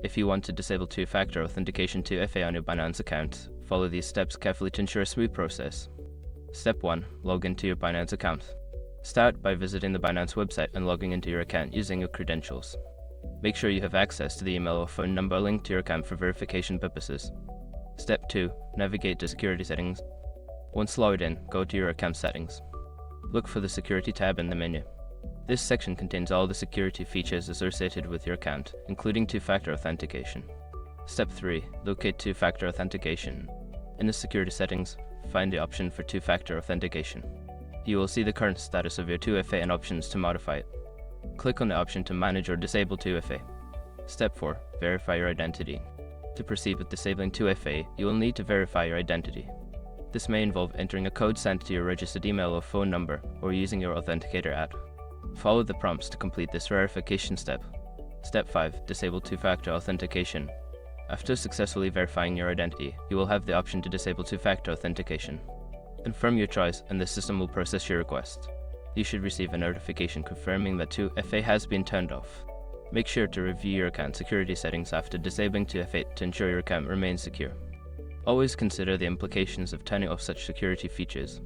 If you want to disable two-factor authentication 2FA on your Binance account, follow these steps carefully to ensure a smooth process. Step 1. Log into your Binance account. Start by visiting the Binance website and logging into your account using your credentials. Make sure you have access to the email or phone number linked to your account for verification purposes. Step 2. Navigate to Security Settings. Once logged in, go to your account settings. Look for the Security tab in the menu. This section contains all the security features associated with your account, including two-factor authentication. Step 3. Locate two-factor authentication. In the security settings, find the option for two-factor authentication. You will see the current status of your 2FA and options to modify it. Click on the option to manage or disable 2FA. Step 4. Verify your identity. To proceed with disabling 2FA, you will need to verify your identity. This may involve entering a code sent to your registered email or phone number, or using your Authenticator app. Follow the prompts to complete this verification step. Step 5. Disable two-factor authentication. After successfully verifying your identity, you will have the option to disable two-factor authentication. Confirm your choice and the system will process your request. You should receive a notification confirming that 2FA has been turned off. Make sure to review your account security settings after disabling 2FA to ensure your account remains secure. Always consider the implications of turning off such security features.